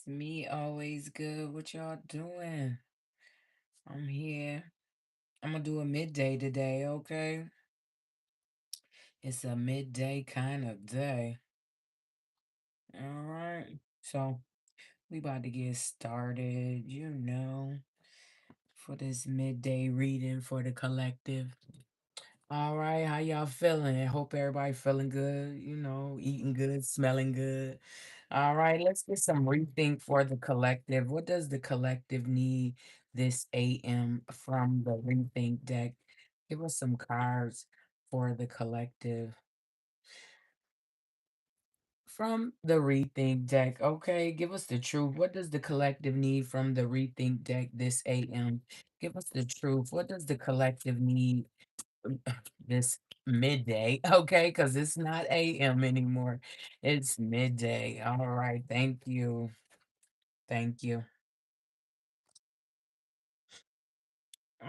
Me always good. What y'all doing? I'm here. I'm gonna do a midday today, okay? It's a midday kind of day. All right. So we about to get started, for this midday reading for the collective. All right, how y'all feeling? Hope everybody feeling good, eating good, smelling good. All right, let's get some rethink for the collective. What does the collective need this AM from the rethink deck? Give us some cards for the collective from the rethink deck. Okay, give us the truth. What does the collective need from the rethink deck this AM? Give us the truth. What does the collective need this midday, okay? Because it's not AM anymore. It's midday. All right. Thank you. Thank you.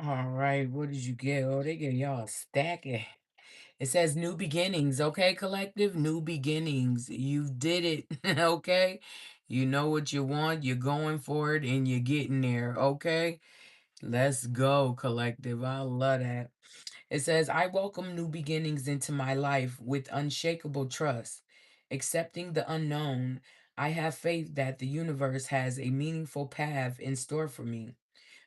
All right. What did you get? Oh, they gave y'all a stack. It says new beginnings, okay, collective? New beginnings. You did it, okay? You know what you want, you're going for it, and you're getting there, okay? Let's go, collective. I love that. It says, I welcome new beginnings into my life with unshakable trust. Accepting the unknown, I have faith that the universe has a meaningful path in store for me.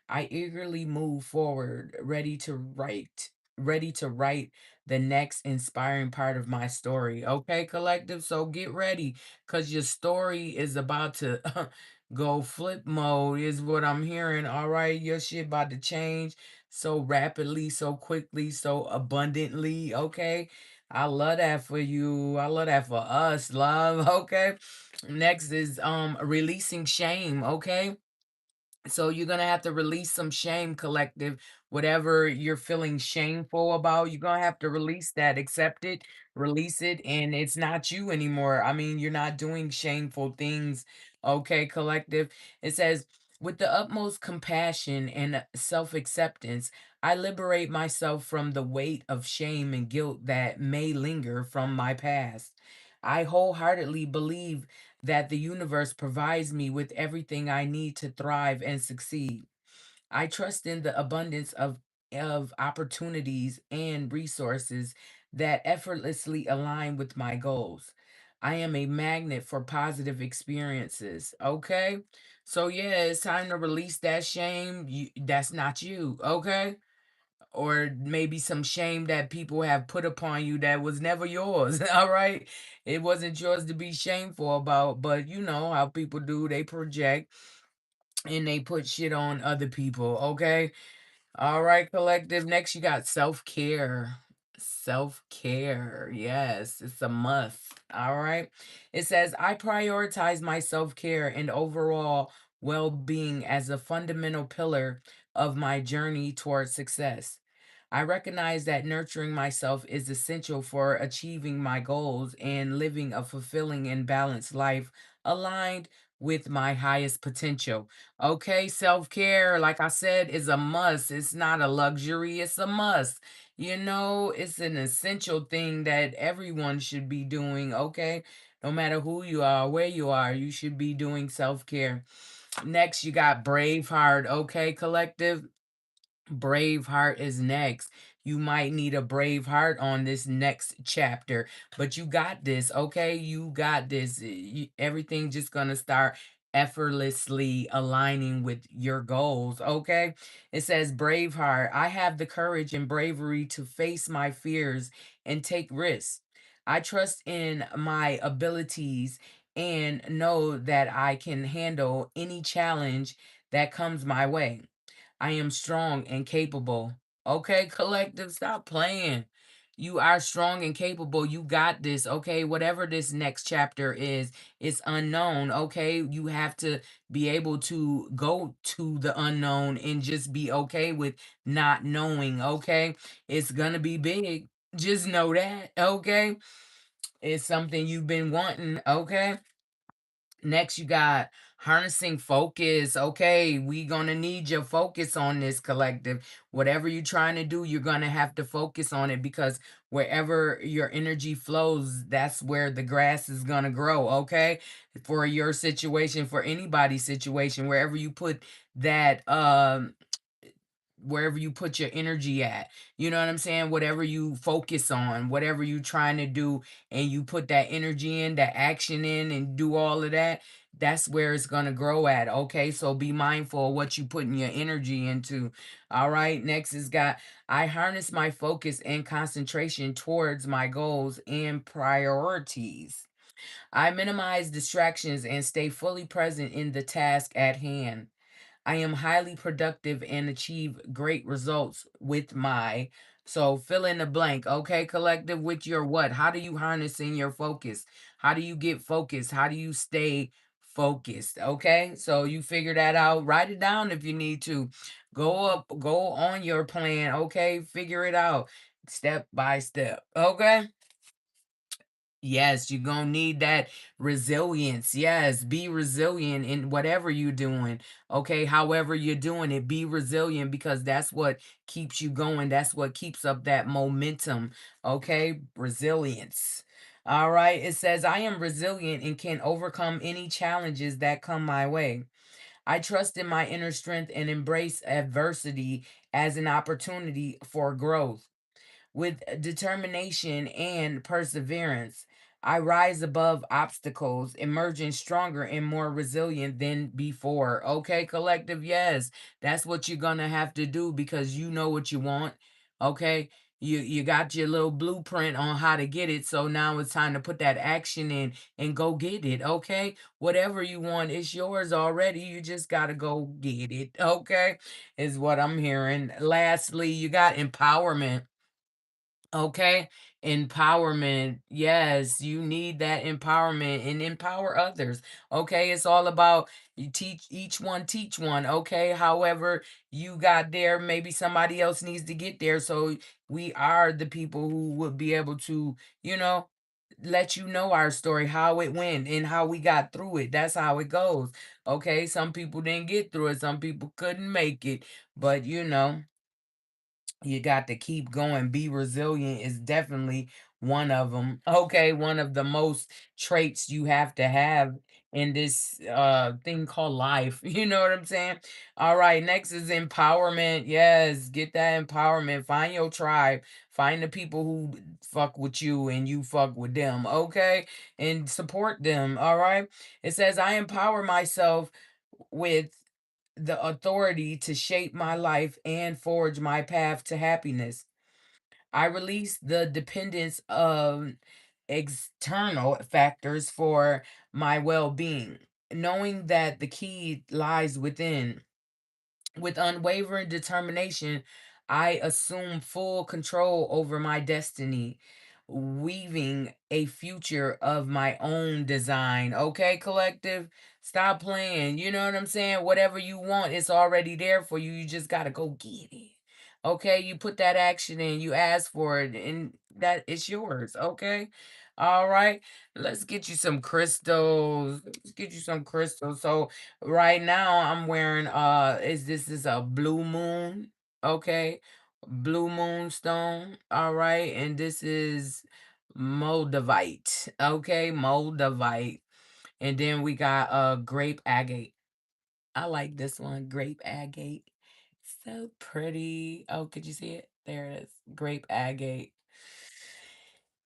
I eagerly move forward, ready to write the next inspiring part of my story. Okay, collective? So get ready because your story is about to go flip mode, is what I'm hearing. All right, your shit about to change so rapidly, so quickly, so abundantly. Okay. I love that for you. I love that for us, love. Okay. Next is releasing shame. Okay, so you're gonna have to release some shame, collective. Whatever you're feeling shameful about, you're gonna have to release that, accept it, release it, and it's not you anymore. I mean, you're not doing shameful things. Okay, collective. It says, with the utmost compassion and self-acceptance, I liberate myself from the weight of shame and guilt that may linger from my past. I wholeheartedly believe that the universe provides me with everything I need to thrive and succeed. I trust in the abundance of opportunities and resources that effortlessly align with my goals. I am a magnet for positive experiences. Okay? So yeah, it's time to release that shame. That's not you, okay? Or maybe some shame that people have put upon you that was never yours. All right, it wasn't yours to be shameful about, but you know how people do, they project and they put shit on other people. Okay, all right, collective. Next, you got self care. Self care. Yes, it's a must. All right. It says, I prioritize my self care and overall well being as a fundamental pillar of my journey towards success. I recognize that nurturing myself is essential for achieving my goals and living a fulfilling and balanced life aligned with my highest potential. Okay, self care, like I said, is a must. It's not a luxury, it's a must. It's an essential thing that everyone should be doing. Okay, no matter who you are, where you are, you should be doing self care. Next, you got Braveheart. Okay, collective. Braveheart is next. You might need a brave heart on this next chapter, but you got this, okay? You got this. Everything just gonna start effortlessly aligning with your goals, okay? It says, Braveheart, I have the courage and bravery to face my fears and take risks. I trust in my abilities and know that I can handle any challenge that comes my way. I am strong and capable. Okay, collective, stop playing. You are strong and capable. You got this. Okay, whatever this next chapter is, it's unknown. Okay, you have to be able to go to the unknown and just be okay with not knowing. Okay, it's gonna be big. Just know that. Okay, it's something you've been wanting. Okay, Next, you got harnessing focus. Okay, we gonna need your focus on this collective. Whatever you're trying to do, you're gonna have to focus on it because wherever your energy flows, that's where the grass is gonna grow. Okay, for your situation, for anybody's situation, that wherever you put your energy at. You know what I'm saying? Whatever you focus on, whatever you trying to do, and you put that energy in, that action in, and do all of that, that's where it's going to grow at. Okay. So be mindful of what you putting your energy into. All right. Next is got, I harness my focus and concentration towards my goals and priorities. I minimize distractions and stay fully present in the task at hand. I am highly productive and achieve great results with my. So fill in the blank. Okay, collective, with your what? How do you harness in your focus? How do you get focused? How do you stay focused? Okay, so you figure that out. Write it down if you need to. Go on your plan. Okay, figure it out step by step. Okay. Yes, you're gonna need that resilience. Yes, be resilient in whatever you're doing. Okay, however you're doing it, be resilient because that's what keeps you going. That's what keeps up that momentum. Okay, resilience. All right, it says, I am resilient and can overcome any challenges that come my way. I trust in my inner strength and embrace adversity as an opportunity for growth. With determination and perseverance, I rise above obstacles, emerging stronger and more resilient than before. Okay, collective, yes, that's what you're gonna have to do because you know what you want. Okay, you got your little blueprint on how to get it, so now it's time to put that action in and go get it. Okay, whatever you want, it's yours already. You just gotta go get it. Okay, is what I'm hearing. Lastly, you got empowerment. Okay. Empowerment. Yes, you need that empowerment and empower others. Okay. It's all about you teach each one, teach one. Okay. However, you got there, maybe somebody else needs to get there. So we are the people who would be able to, you know, let you know our story, how it went and how we got through it. That's how it goes. Okay. Some people didn't get through it, some people couldn't make it, but you got to keep going. Be resilient is definitely one of them. Okay, one of the most traits you have to have in this thing called life. You know what I'm saying? All right, next is empowerment. Yes, get that empowerment. Find your tribe. Find the people who fuck with you and you fuck with them. Okay? And support them. All right? It says I empower myself with the authority to shape my life and forge my path to happiness. I release the dependence of external factors for my well being, knowing that the key lies within. With unwavering determination, I assume full control over my destiny, weaving a future of my own design. Okay, collective? Stop playing. You know what I'm saying? Whatever you want, it's already there for you. You just got to go get it. Okay, you put that action in, you ask for it, and that it's yours. Okay. All right. Let's get you some crystals. Let's get you some crystals. So right now I'm wearing is this is a blue moon, okay? Blue moon stone, all right? And this is moldavite, okay? Moldavite. And then we got grape agate. I like this one, grape agate. So pretty. Oh, could you see it? There it is. Grape agate.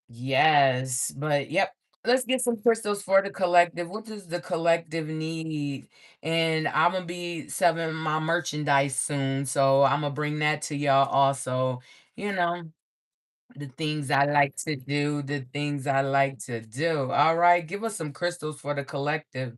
Yes, but yep. Let's get some crystals for the collective. What does the collective need? And I'm gonna be selling my merchandise soon, so I'm gonna bring that to y'all also. You know, the things I like to do, the things I like to do. All right, give us some crystals for the collective.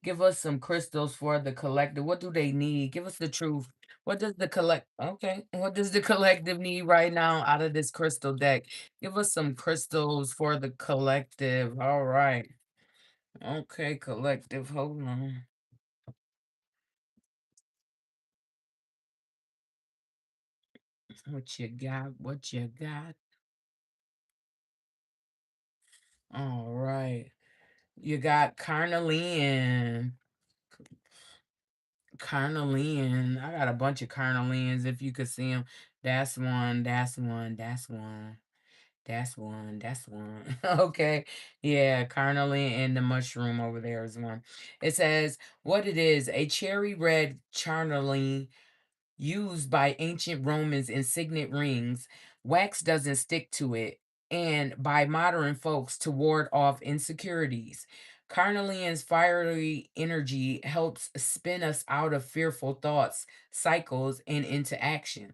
Give us some crystals for the collective. What do they need? Give us the truth. What does the okay, what does the collective need right now out of this crystal deck? Give us some crystals for the collective. All right. Okay, collective. Hold on. What you got? What you got? All right. You got carnelian. Carnelian. I got a bunch of carnelians if you could see them. That's one. That's one. That's one. That's one. That's one. Okay. Yeah, carnelian and the mushroom over there is one. It says what it is, a cherry red carnelian used by ancient Romans in signet rings. Wax doesn't stick to it, and by modern folks to ward off insecurities. Carnelian's fiery energy helps spin us out of fearful thoughts, cycles, and into action.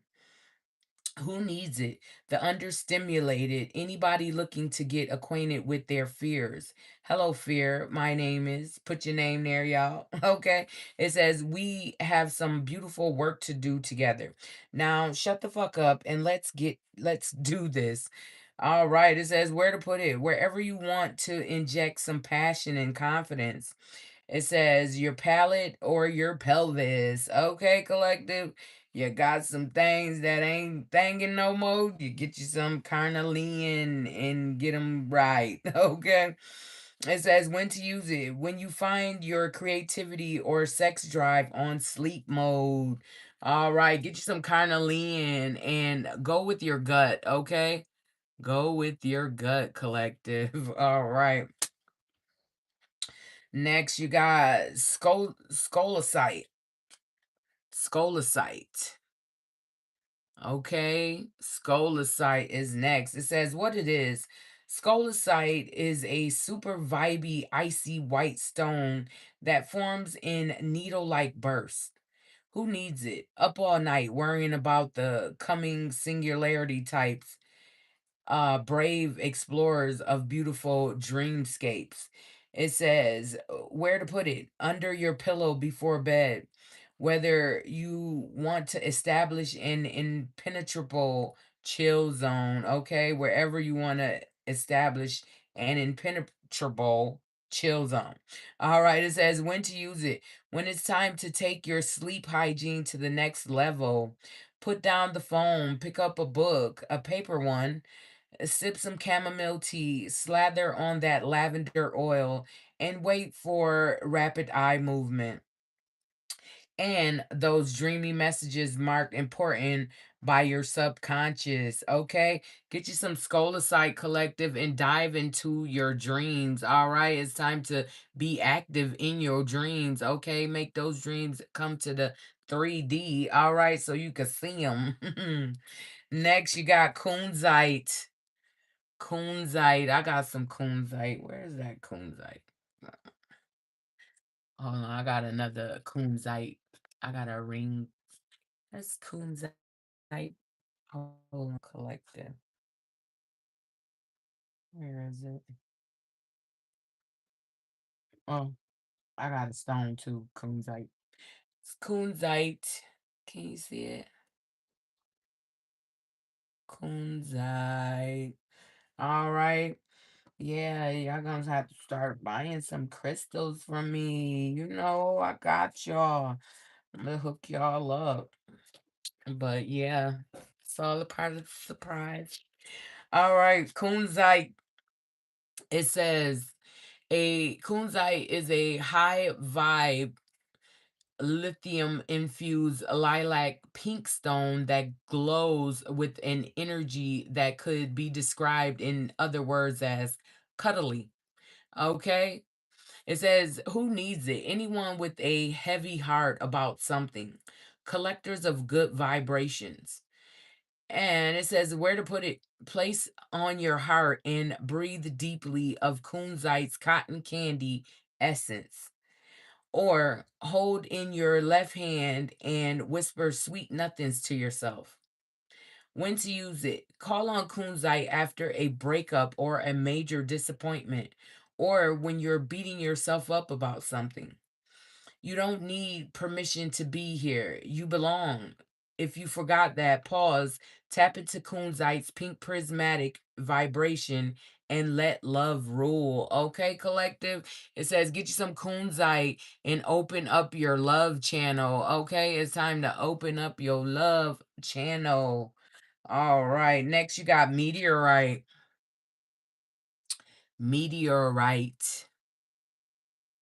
Who needs it? The understimulated, anybody looking to get acquainted with their fears. Hello, fear. My name is. Put your name there, y'all. Okay. It says, we have some beautiful work to do together. Now, shut the fuck up and let's do this. All right. It says, where to put it? Wherever you want to inject some passion and confidence. It says your palate or your pelvis. Okay, collective. You got some things that ain't thinking no more. You get you some carnelian and get them right. Okay. It says when to use it. When you find your creativity or sex drive on sleep mode. All right. Get you some carnelian and go with your gut. Okay. Go with your gut, collective. All right. Next, you got scolecite. Scolecite. Okay, scolecite is next. It says what it is. Scolecite is a super vibey, icy white stone that forms in needle-like bursts. Who needs it? Up all night worrying about the coming singularity types, brave explorers of beautiful dreamscapes. It says where to put it under your pillow before bed. Whether you want to establish an impenetrable chill zone, okay, wherever you want to establish an impenetrable chill zone. All right, it says when to use it. When it's time to take your sleep hygiene to the next level, put down the phone, pick up a book, a paper one, sip some chamomile tea, slather on that lavender oil, and wait for rapid eye movement. And those dreamy messages marked important by your subconscious. Okay, get you some Scholasite Collective and dive into your dreams. All right, it's time to be active in your dreams. Okay, make those dreams come to the 3D. All right, so you can see them. Next, you got Kunzite. Kunzite. I got some Kunzite. Where is that Kunzite? Hold on, I got another Kunzite. I got a ring. That's Kunzite. Hold on, collective. Where is it? Oh, I got a stone too. Kunzite. It's Kunzite. Can you see it? Kunzite. All right. Yeah, y'all gonna have to start buying some crystals from me. You know, I got y'all. I'm gonna hook y'all up. But yeah, it's all a part of the surprise. All right, kunzite. It says a kunzite is a high vibe lithium infused lilac pink stone that glows with an energy that could be described in other words as cuddly. Okay. It says, who needs it? Anyone with a heavy heart about something. Collectors of good vibrations. And it says where to put it. Place on your heart and breathe deeply of kunzite's cotton candy essence. Or hold in your left hand and whisper sweet nothings to yourself. When to use it. Call on kunzite after a breakup or a major disappointment, or when you're beating yourself up about something. You don't need permission to be here. You belong. If you forgot that, pause, tap into Kunzite's pink prismatic vibration and let love rule. Okay, collective? It says get you some Kunzite and open up your love channel. Okay, it's time to open up your love channel. All right, next you got meteorite. Meteorite.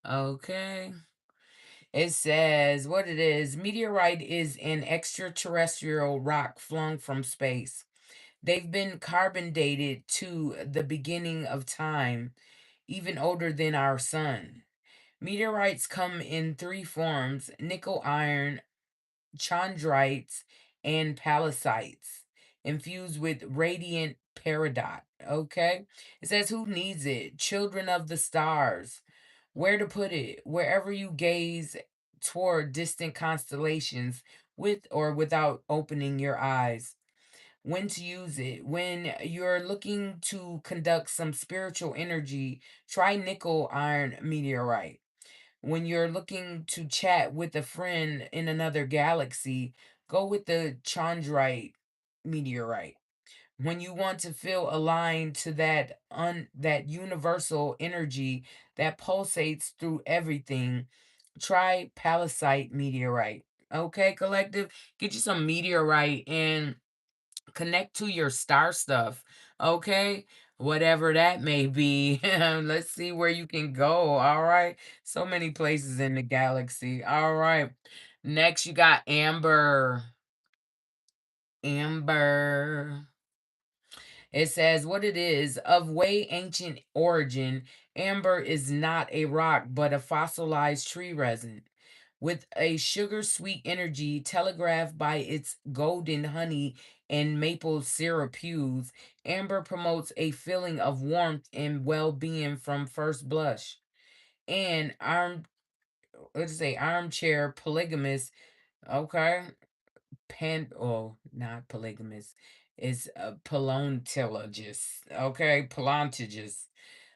Okay. It says what it is. Meteorite is an extraterrestrial rock flung from space. They've been carbon dated to the beginning of time, even older than our sun. Meteorites come in three forms: nickel iron, chondrites, and palladites, infused with radiant peridot. Okay? It says, who needs it? Children of the stars. Where to put it? Wherever you gaze toward distant constellations, with or without opening your eyes. When to use it? When you're looking to conduct some spiritual energy, try nickel iron meteorite. When you're looking to chat with a friend in another galaxy, go with the chondrite meteorite. When you want to feel aligned to that universal energy that pulsates through everything, try palisite meteorite. Okay, collective, get you some meteorite and connect to your star stuff. Okay, whatever that may be. Let's see where you can go. All right, so many places in the galaxy. All right, next you got Amber. Amber. It says what it is: of way ancient origin, amber is not a rock but a fossilized tree resin. With a sugar sweet energy telegraphed by its golden honey and maple syrup hues, amber promotes a feeling of warmth and well being from first blush. And let's say armchair polygamous, okay, not polygamous, is a paleontologist, okay, paleontologist.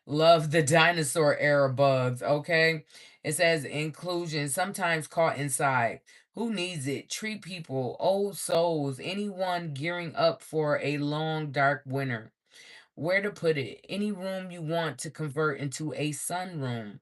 Love the dinosaur era bugs, okay? It says inclusion, sometimes caught inside. Who needs it? Tree people, old souls, anyone gearing up for a long, dark winter. Where to put it? Any room you want to convert into a sunroom.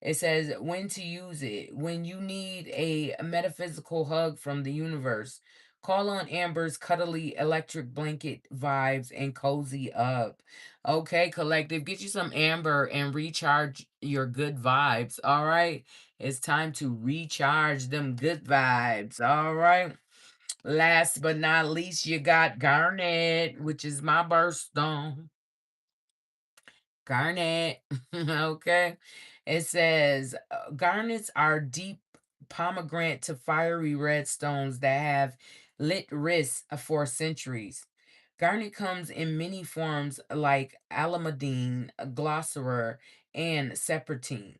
It says when to use it. When you need a metaphysical hug from the universe. Call on Amber's cuddly electric blanket vibes and cozy up. Okay, collective, get you some Amber and recharge your good vibes. All right. It's time to recharge them good vibes. All right. Last but not least, you got Garnet, which is my birthstone. Garnet. Okay. It says garnets are deep pomegranate to fiery red stones that have lit wrists for centuries. Garnet comes in many forms like alamadine, glossarer, and serpentine.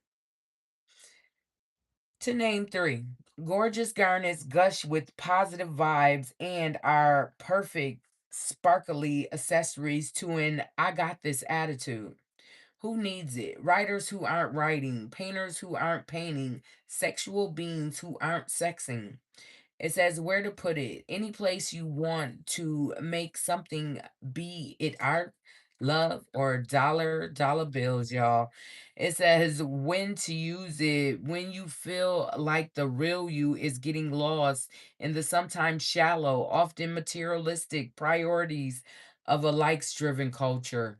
To name three, gorgeous garnets gush with positive vibes and are perfect, sparkly accessories to an I got this attitude. Who needs it? Writers who aren't writing, painters who aren't painting, sexual beings who aren't sexing. It says where to put it. Any place you want to make something, be it art, love, or dollar bills, y'all. It says when to use it. When you feel like the real you is getting lost in the sometimes shallow, often materialistic priorities of a likes driven culture.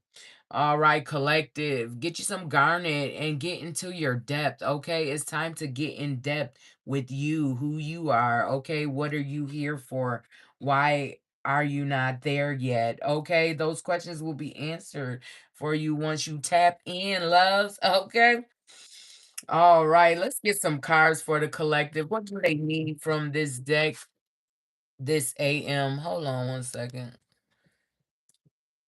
All right, collective, get you some garnet and get into your depth. Okay, it's time to get in depth with you, who you are. Okay, what are you here for? Why are you not there yet? Okay, those questions will be answered for you once you tap in, loves. Okay. All right, let's get some cards for the collective. What do they need from this deck this AM? Hold on one second.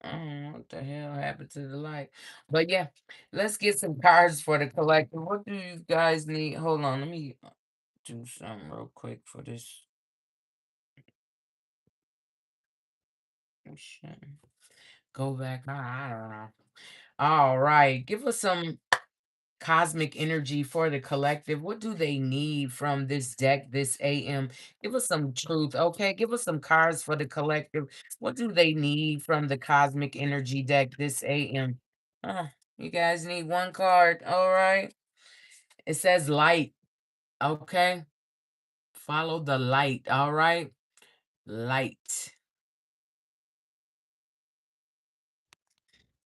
What the hell happened to the light? But yeah, let's get some cards for the collective. What do you guys need? Hold on, let me do something real quick for this. Oh, shit. Go back. I don't know. All right, give us some cosmic energy for the collective. What do they need from this deck this AM? Give us some truth, okay? Give us some cards for the collective. What do they need from the cosmic energy deck this AM? You guys need one card, all right? It says light, okay? Follow the light, all right? Light.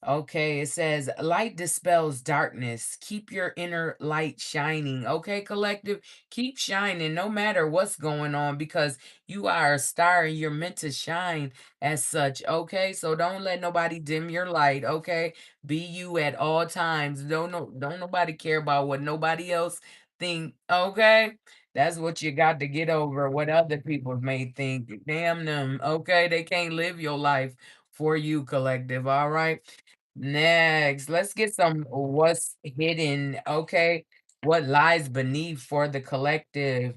Okay, it says light dispels darkness. Keep your inner light shining. Okay, collective, keep shining no matter what's going on because you are a star and you're meant to shine as such. Okay, so don't let nobody dim your light. Okay, be you at all times. Don't nobody care about what nobody else think. Okay, that's what you got to get over. What other people may think. Damn them. Okay, they can't live your life for you, collective. All right. Next, let's get some what's hidden, okay? What lies beneath for the collective?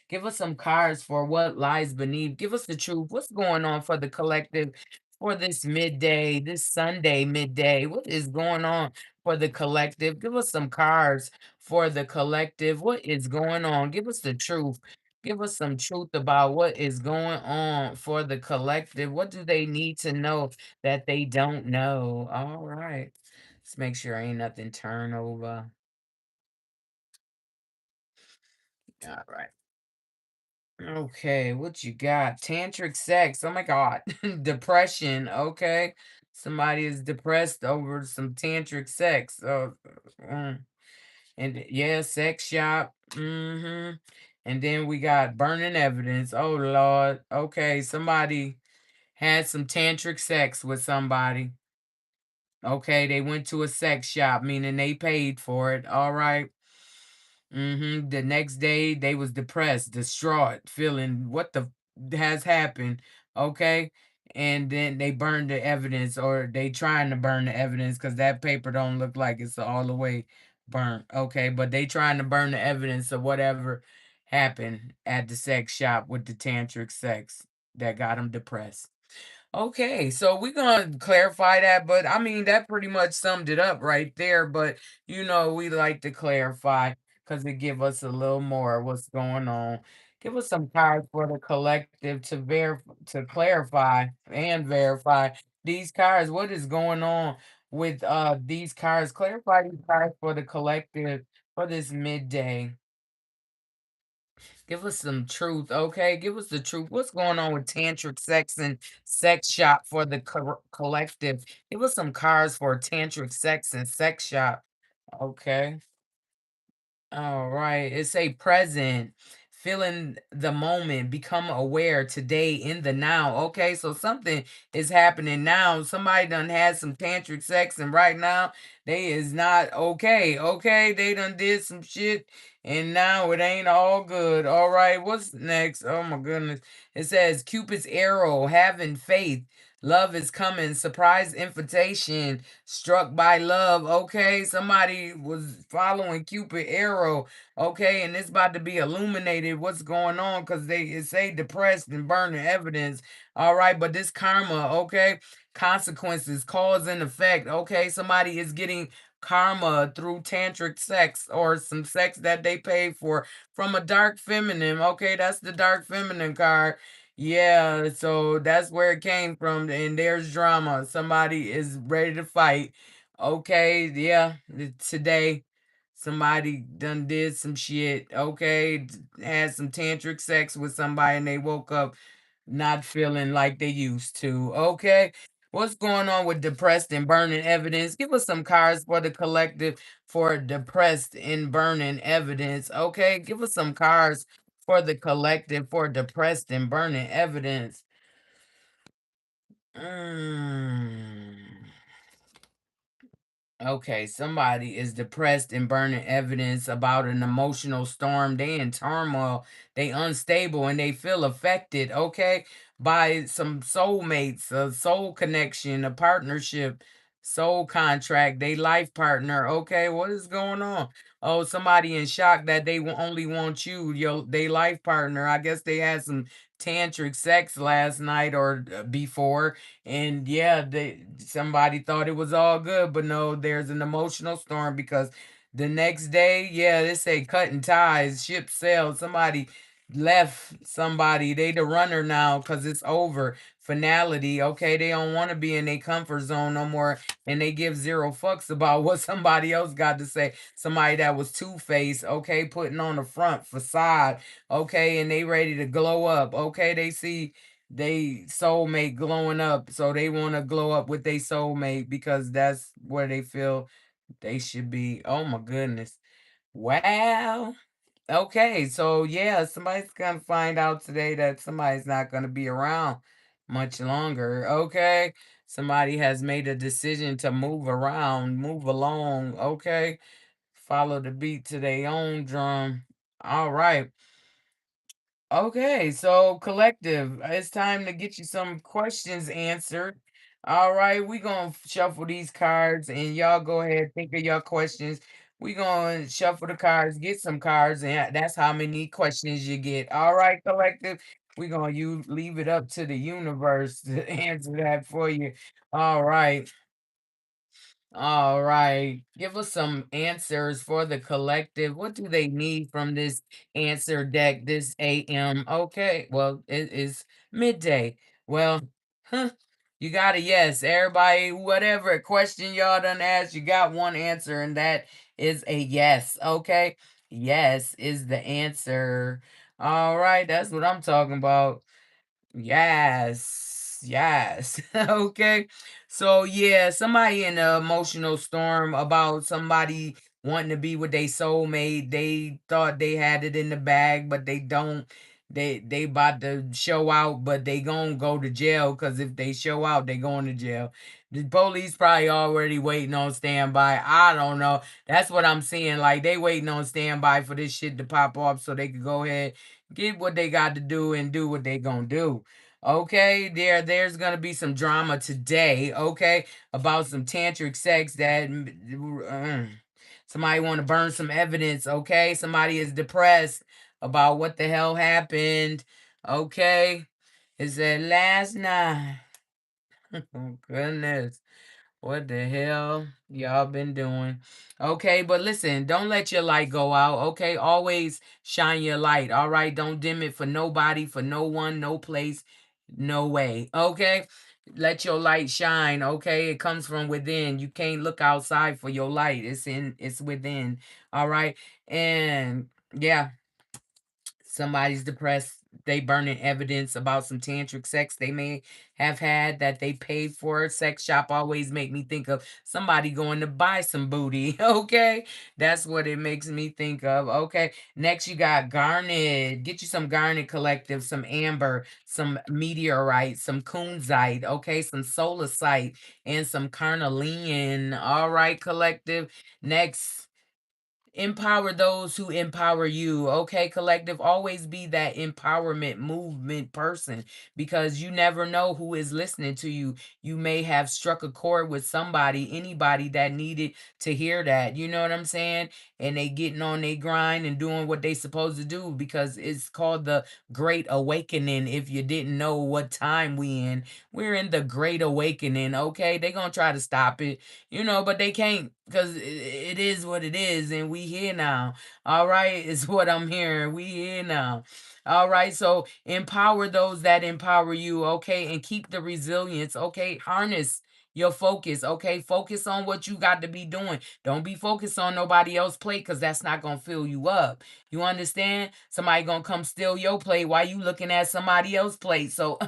Give us some cards for what lies beneath. Give us the truth. What's going on for the collective for this midday, this Sunday midday? What is going on for the collective? Give us some cards for the collective. What is going on? Give us the truth. Give us some truth about what is going on for the collective. What do they need to know that they don't know? All right. Let's make sure ain't nothing turnover. All right. Okay, what you got? Tantric sex. Oh my God. Depression. Okay. Somebody is depressed over some tantric sex. Mm. And yeah, sex shop. Mm-hmm. And then we got burning evidence. Oh Lord. Okay, somebody had some tantric sex with somebody. Okay, they went to a sex shop, meaning they paid for it. All right. The next day they was depressed, distraught, feeling what the has happened. Okay. And then they burned the evidence, or they trying to burn the evidence because that paper don't look like it's all the way burnt. Okay, but they trying to burn the evidence of whatever happened at the sex shop with the tantric sex that got them depressed. Okay, so we're gonna clarify that, but I mean that pretty much summed it up right there. But we like to clarify because it give us a little more what's going on. Give us some cards for the collective to clarify and verify these cards. What is going on with these cards? Clarify these cards for the collective for this midday. Give us some truth, okay? Give us the truth. What's going on with tantric sex and sex shop for the collective? Give us some cards for tantric sex and sex shop. Okay. All right. It's a present, feeling the moment, become aware today in the now. Okay. So something is happening now. Somebody done had some tantric sex and right now they is not okay. Okay. They done did some shit and now it ain't all good. All right. What's next? Oh my goodness. It says Cupid's arrow, having faith. Love is coming. Surprise invitation. Struck by love. Okay. Somebody was following Cupid arrow. Okay. And it's about to be illuminated what's going on because it say depressed and burning evidence. All right. But this karma, okay. Consequences, cause and effect. Okay. Somebody is getting karma through tantric sex or some sex that they paid for from a dark feminine. Okay. That's the dark feminine card. Yeah, so that's where it came from, and there's drama. Somebody is ready to fight. Okay, yeah, today somebody done did some shit. Okay, had some tantric sex with somebody, and they woke up not feeling like they used to. Okay, what's going on with depressed and burning evidence? Give us some cards for the collective for depressed and burning evidence. Okay, give us some cards for the collective for depressed and burning evidence. Mm. Okay, somebody is depressed and burning evidence about an emotional storm. They in turmoil, they unstable, and they feel affected, okay, by some soulmates, a soul connection, a partnership, soul contract, they life partner. Okay, what is going on? Oh, somebody in shock that they only want you, they life partner. I guess they had some tantric sex last night or before, and yeah, somebody thought it was all good, but no, there's an emotional storm because the next day, yeah, they say cutting ties, ship sailed. Somebody left somebody. They the runner now because it's over. Finality. Okay, they don't want to be in their comfort zone no more, and they give zero fucks about what somebody else got to say. Somebody that was two-faced, okay, putting on the front facade, okay, and they ready to glow up. Okay, they see they soulmate glowing up, so they want to glow up with their soulmate because that's where they feel they should be. Oh my goodness. Wow. Okay, so yeah, somebody's gonna find out today that somebody's not gonna be around much longer. Okay, somebody has made a decision to move around, move along. Okay, follow the beat to their own drum. All right. Okay, so collective, it's time to get you some questions answered. All right, we gonna shuffle these cards and y'all go ahead, think of your questions. We gonna shuffle the cards, get some cards, and that's how many questions you get. All right, collective, we gonna you leave it up to the universe to answer that for you. All right. All right. Give us some answers for the collective. What do they need from this answer deck this AM? Okay. Well, it is midday. Well, huh, you got a yes. Everybody, whatever question y'all done asked, you got one answer, and that is a yes. Okay. Yes is the answer. All right. That's what I'm talking about. Yes. Yes. Okay. So yeah, somebody in an emotional storm about somebody wanting to be with their soulmate. They thought they had it in the bag, but they don't. They about to show out, but they gonna go to jail because if they show out, they going to jail. The police probably already waiting on standby. I don't know. That's what I'm seeing. Like they waiting on standby for this shit to pop off so they could go ahead, get what they got to do and do what they gonna do. Okay, there's gonna be some drama today, okay, about some tantric sex that somebody want to burn some evidence, okay? Somebody is depressed about what the hell happened, okay? It said last night. Oh goodness. What the hell y'all been doing? Okay, but listen, don't let your light go out. Okay, always shine your light. All right, don't dim it for nobody, for no one, no place, no way. Okay, let your light shine. Okay, it comes from within. You can't look outside for your light. It's within. All right, and yeah, somebody's depressed. They burning evidence about some tantric sex they may have had that they paid for. Sex shop always make me think of somebody going to buy some booty. Okay, that's what it makes me think of. Okay, next you got garnet. Get you some garnet collective, some amber, some meteorite, some kunzite. Okay, some solarite, and some carnelian. All right, collective. Next. Empower those who empower you. Okay, collective. Always be that empowerment movement person because you never know who is listening to you. You may have struck a chord with somebody, anybody that needed to hear that. You know what I'm saying? And they getting on their grind and doing what they supposed to do because it's called the Great Awakening. If you didn't know what time we in, we're in the Great Awakening. Okay, they gonna try to stop it, but they can't because it is what it is, and we here now. All right, is what I'm hearing. We here now. All right, so empower those that empower you, okay, and keep the resilience, okay. Harness your focus, okay. Focus on what you got to be doing. Don't be focused on nobody else's plate because that's not gonna fill you up. You understand? Somebody gonna come steal your plate while you looking at somebody else's plate. So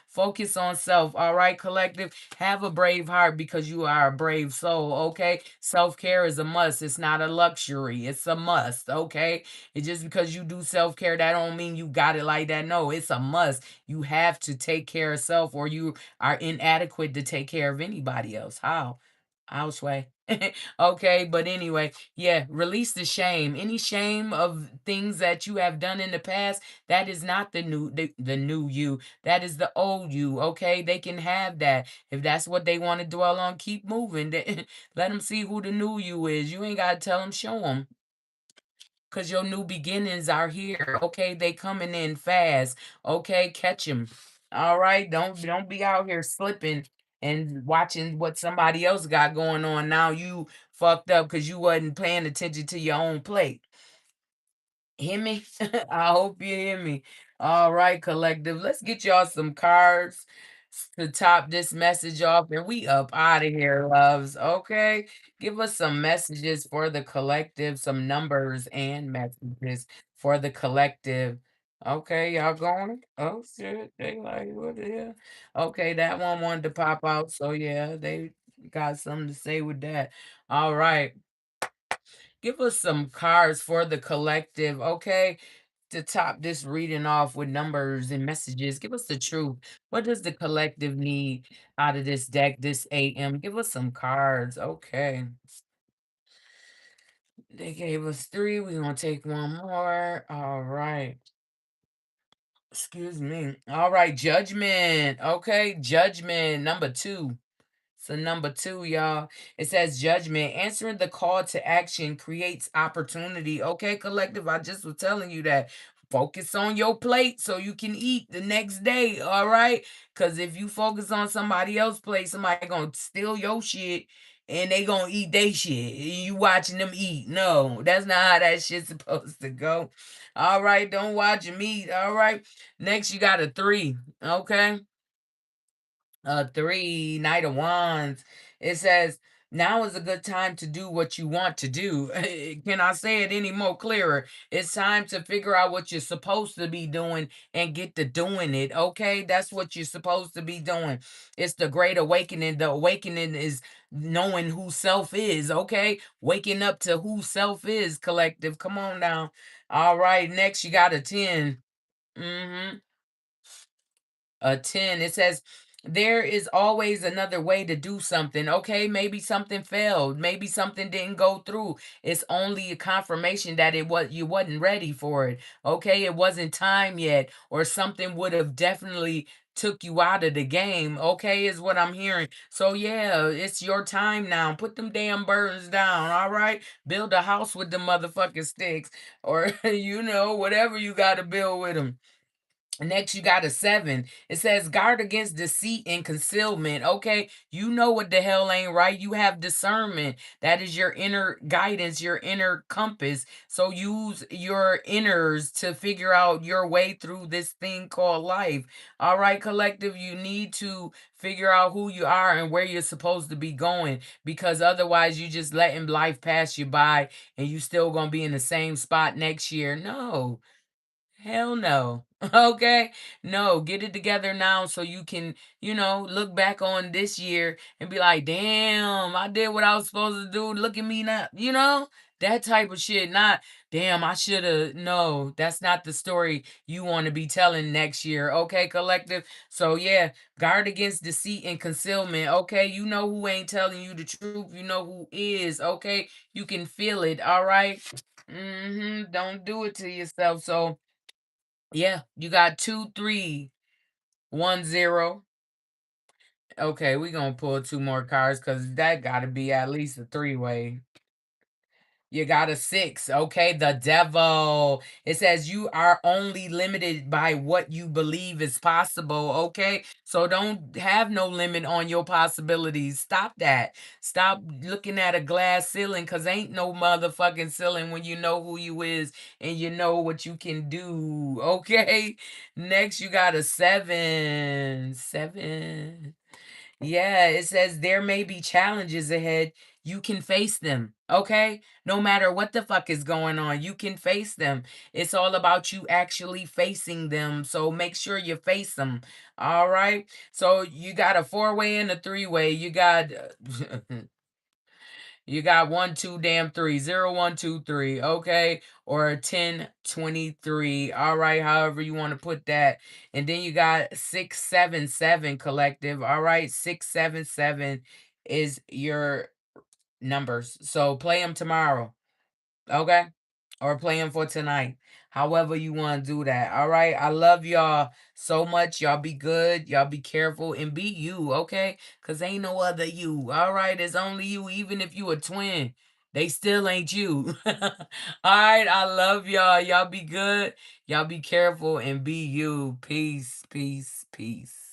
focus on self. All right, collective. Have a brave heart because you are a brave soul. Okay. Self care is a must. It's not a luxury. It's a must. Okay. It's just because you do self care, that don't mean you got it like that. No, it's a must. You have to take care of self or you are inadequate to take care of anybody else. How? I'll sway. Okay, but anyway, yeah, release the shame. Any shame of things that you have done in the past, that is not the new you. That is the old you. Okay, they can have that. If that's what they want to dwell on, keep moving. Let them see who the new you is. You ain't got to tell them, show them. Cause your new beginnings are here. Okay, they coming in fast. Okay, catch them. All right, don't be out here slipping and watching what somebody else got going on. Now you fucked up because you wasn't paying attention to your own plate. Hear me? I hope you hear me. All right, collective. Let's get y'all some cards to top this message off, and we up out of here, loves. Okay, give us some messages for the collective, some numbers and messages for the collective. Okay, y'all going? Oh shit. They like, what the hell? Okay, that one wanted to pop out. So yeah, they got something to say with that. All right. Give us some cards for the collective, okay? To top this reading off with numbers and messages. Give us the truth. What does the collective need out of this deck this AM? Give us some cards. Okay. They gave us three. We're gonna take one more. All right. Excuse me. All right, judgment. Okay, judgment number two. So number two, y'all, it says judgment. Answering the call to action creates opportunity. Okay, collective. I just was telling you that. Focus on your plate so you can eat the next day. All right. Cause if you focus on somebody else's plate, somebody gonna steal your shit and they gonna eat they shit. You watching them eat. No, that's not how that shit's supposed to go. All right, don't watch them eat. All right. Next, you got a three. Okay. Three, Knight of Wands. It says, now is a good time to do what you want to do. Can I say it any more clearer? It's time to figure out what you're supposed to be doing and get to doing it. Okay, that's what you're supposed to be doing. It's the great awakening. The awakening is knowing who self is. Okay, waking up to who self is, collective. Come on now. All right, next you got a 10. Mm-hmm. A 10. It says, there is always another way to do something. Okay, maybe something failed, maybe something didn't go through. It's only a confirmation that you wasn't ready for it. Okay, it wasn't time yet, or something would have definitely took you out of the game. Okay, is what I'm hearing. So yeah, it's your time now. Put them damn burdens down. All right, build a house with the motherfucking sticks, or whatever you got to build with them. Next, you got a 7. It says, guard against deceit and concealment. Okay, you know what the hell ain't right. You have discernment. That is your inner guidance, your inner compass. So use your inners to figure out your way through this thing called life. All right, collective, you need to figure out who you are and where you're supposed to be going, because otherwise you just letting life pass you by and you still gonna be in the same spot next year. No. Hell no. Okay? No, get it together now so you can, look back on this year and be like, damn, I did what I was supposed to do. Look at me now. That type of shit. Not, damn, I should have. No, that's not the story you want to be telling next year. Okay, collective? So, yeah, guard against deceit and concealment. Okay? You know who ain't telling you the truth. You know who is. Okay? You can feel it. All right? Don't do it to yourself. So, yeah, you got 2, 3, 1, 0. Okay, we're gonna pull two more cards because that gotta be at least a three-way. You got a 6. Okay, the devil. It says you are only limited by what you believe is possible. Okay, so don't have no limit on your possibilities. Stop that. Stop looking at a glass ceiling, because ain't no motherfucking ceiling when you know who you is and you know what you can do. Okay, next you got a 7. 7. Yeah, it says there may be challenges ahead. You can face them, okay? No matter what the fuck is going on, you can face them. It's all about you actually facing them. So make sure you face them. All right? So you got a four-way and a three-way. You got You got 1, 2, damn 3, 0, 1, 2, 3, okay, or 10, 23. All right, however you want to put that. And then you got 6, 7, 7 collective. All right, 6, 7, 7 is your numbers. So play them tomorrow. Okay? Or play them for tonight. However you want to do that. All right. I love y'all so much. Y'all be good. Y'all be careful and be you. Okay? Because ain't no other you. All right. It's only you. Even if you a twin, they still ain't you. All right. I love y'all. Y'all be good. Y'all be careful and be you. Peace, peace, peace.